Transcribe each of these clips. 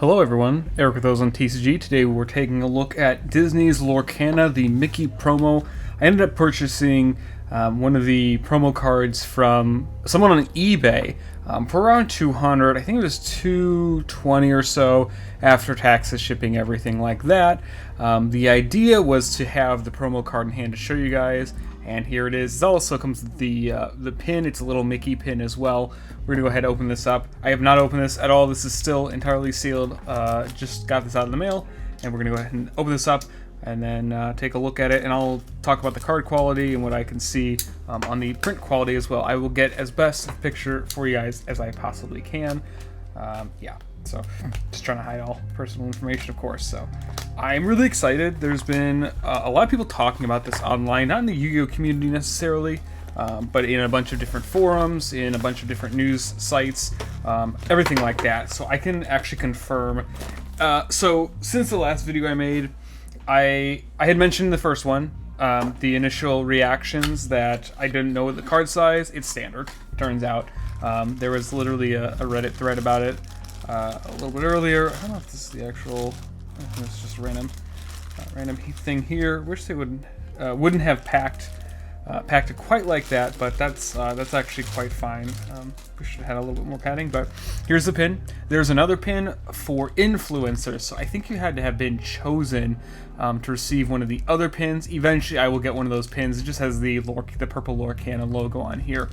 Hello everyone, Eric with OzoneTCG. Today we're taking a look at Disney's Lorcana, the Mickey promo. I ended up purchasing one of the promo cards from someone on eBay for around $200. I think it was $220 or so after taxes, shipping, everything like that. The idea was to have the promo card in hand to show you guys, and here it is. It also comes with the pin. It's a little Mickey pin as well. We're gonna go ahead and open this up. I have not opened this at all. This is still entirely sealed. Just got this out of the mail, and we're gonna go ahead and open this up and then take a look at it, and I'll talk about the card quality and what I can see on the print quality as well. I will get as best a picture for you guys as I possibly can. Yeah, so just trying to hide all personal information, of course. So I'm really excited. There's been a lot of people talking about this online, not in the Yu-Gi-Oh community necessarily, but in a bunch of different forums, in a bunch of different news sites, everything like that. So I can actually confirm. So since the last video I made, I had mentioned the first one, the initial reactions that I didn't know the card size. It's standard, turns out. There was literally a Reddit thread about it a little bit earlier. I don't know if this is the actual. I think it's just a random thing here. Wish they wouldn't have packed it quite like that, but that's actually quite fine. We should have had a little bit more padding, but here's the pin. There's another pin for influencers, so I think you had to have been chosen to receive one of the other pins. Eventually I will get one of those pins. It just has the purple Lorcana logo on here,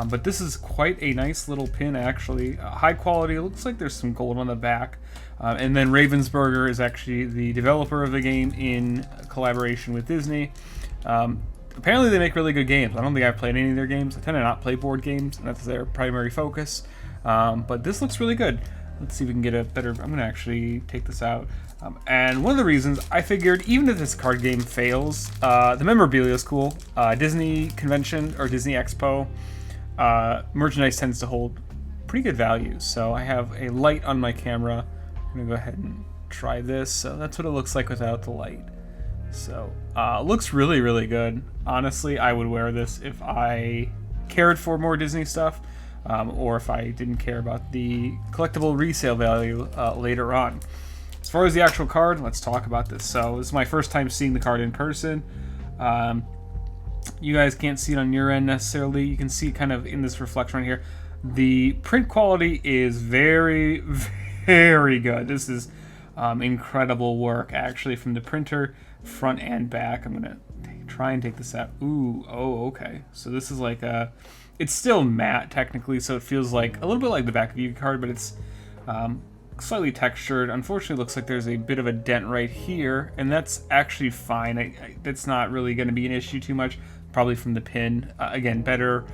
but this is quite a nice little pin, actually. High quality. It looks like there's some gold on the back, and then Ravensburger is actually the developer of the game in collaboration with Disney. Apparently they make really good games. I don't think I've played any of their games. I tend to not play board games, and that's their primary focus. But this looks really good. Let's see if we can get a better. I'm going to actually take this out. And one of the reasons I figured, even if this card game fails, the memorabilia is cool. Disney convention or Disney Expo merchandise tends to hold pretty good value. So I have a light on my camera. I'm going to go ahead and try this. So that's what it looks like without the light. So looks really, really good. Honestly, I would wear this if I cared for more Disney stuff, or if I didn't care about the collectible resale value later on. As far as the actual card, let's talk about this. So this is my first time seeing the card in person. You guys can't see it on your end necessarily. You can see kind of in this reflection right here. The print quality is very, very good. This is incredible work, actually, from the printer, front and back. I'm gonna try and take this out. Ooh, oh, okay. So this is like it's still matte technically, so it feels like a little bit like the back of your card, but it's slightly textured. Unfortunately, it looks like there's a bit of a dent right here, and that's actually fine. That's not really going to be an issue too much, probably from the pin. Again, better.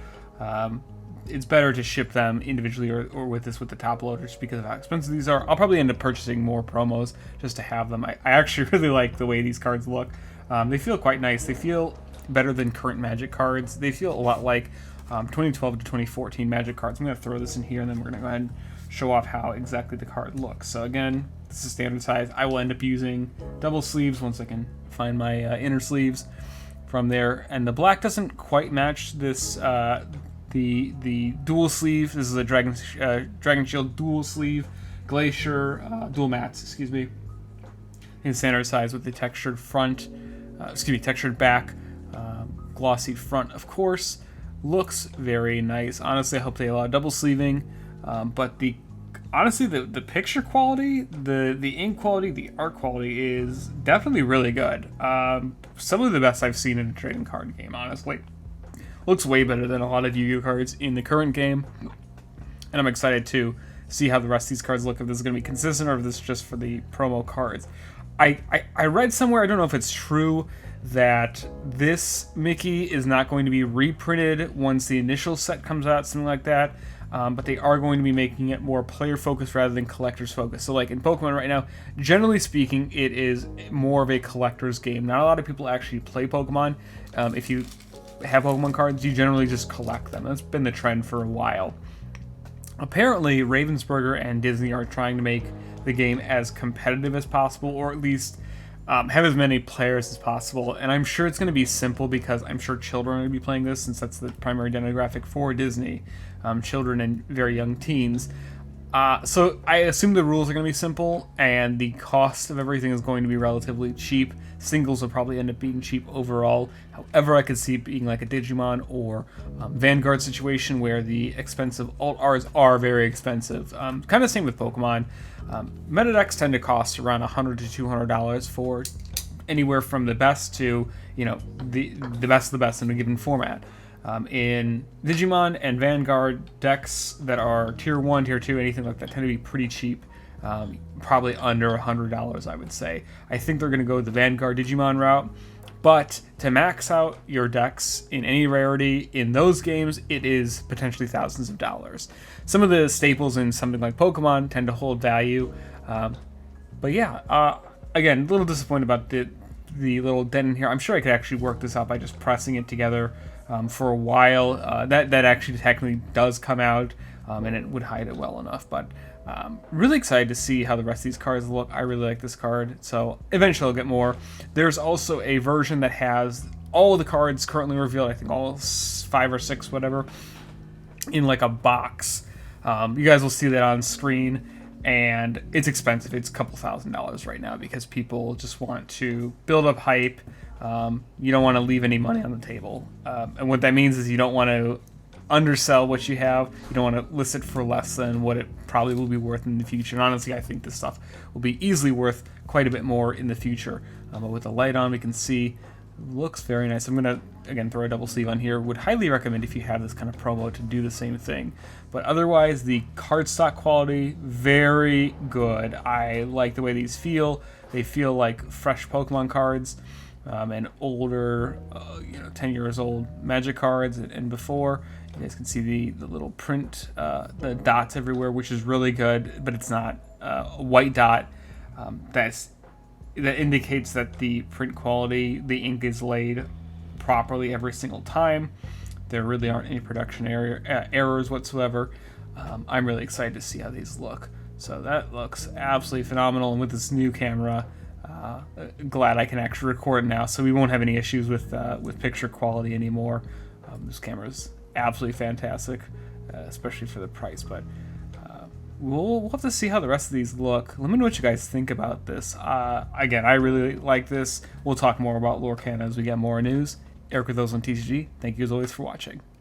It's better to ship them individually or with the top loaders because of how expensive these are. I'll probably end up purchasing more promos just to have them. I actually really like the way these cards look. They feel quite nice. They feel better than current Magic cards. They feel a lot like 2012 to 2014 Magic cards. I'm going to throw this in here, and then we're going to go ahead and show off how exactly the card looks. So again, this is standard size. I will end up using double sleeves once I can find my inner sleeves from there. And the black doesn't quite match this the dual sleeve. This is a Dragon Shield dual sleeve, Glacier dual mats, excuse me, in standard size with the textured front, textured back, glossy front, of course. Looks very nice. Honestly, I hope they allow double sleeving, but honestly, the picture quality, the ink quality, the art quality is definitely really good. Some of the best I've seen in a trading card game, honestly. Looks way better than a lot of Yu-Gi-Oh cards in the current game, and I'm excited to see how the rest of these cards look, if this is going to be consistent or if this is just for the promo cards. I read somewhere, I don't know if it's true, that this Mickey is not going to be reprinted once the initial set comes out, something like that, but they are going to be making it more player focused rather than collectors focused. So like in Pokemon right now, generally speaking, it is more of a collector's game. Not a lot of people actually play Pokemon. If you have Pokemon cards, you generally just collect them. That's been the trend for a while. Apparently, Ravensburger and Disney are trying to make the game as competitive as possible, or at least have as many players as possible. And I'm sure it's going to be simple because I'm sure children are going to be playing this, since that's the primary demographic for Disney, children and very young teens. So I assume the rules are going to be simple, and the cost of everything is going to be relatively cheap. Singles will probably end up being cheap overall. However, I could see it being like a Digimon or Vanguard situation where the expensive alt-Rs are very expensive. Kind of same with Pokemon. Meta decks tend to cost around $100 to $200 for anywhere from the best to, the best of the best in a given format. In Digimon and Vanguard, decks that are tier 1, tier 2, anything like that tend to be pretty cheap, probably under $100, I would say. I think they're going to go the Vanguard Digimon route, but to max out your decks in any rarity in those games, it is potentially thousands of dollars. Some of the staples in something like Pokemon tend to hold value, but yeah, again, a little disappointed about the little dent in here. I'm sure I could actually work this out by just pressing it together for a while. That actually technically does come out, and it would hide it well enough. But really excited to see how the rest of these cards look. I really like this card, so eventually I'll get more. There's also a version that has all the cards currently revealed, I think all 5 or 6, whatever, in like a box. You guys will see that on screen. And it's expensive. It's a couple $1,000s right now because people just want to build up hype. You don't want to leave any money on the table. And what that means is you don't want to undersell what you have. You don't want to list it for less than what it probably will be worth in the future. And honestly, I think this stuff will be easily worth quite a bit more in the future. But with the light on, we can see looks very nice. I'm going to, again, throw a double sleeve on here. Would highly recommend if you have this kind of promo to do the same thing. But otherwise, the cardstock quality, very good. I like the way these feel. They feel like fresh Pokemon cards and older, 10 years old Magic cards and before. You guys can see the little print, the dots everywhere, which is really good, but it's not a white dot. That indicates that the print quality, the ink is laid properly every single time. There really aren't any production errors whatsoever. I'm really excited to see how these look. So that looks absolutely phenomenal. And with this new camera, glad I can actually record it now, so we won't have any issues with picture quality anymore. This camera is absolutely fantastic, especially for the price. But we'll have to see how the rest of these look. Let me know what you guys think about this. Again, I really like this. We'll talk more about Lorcana as we get more news. Eric with OzoneTCG. Thank you as always for watching.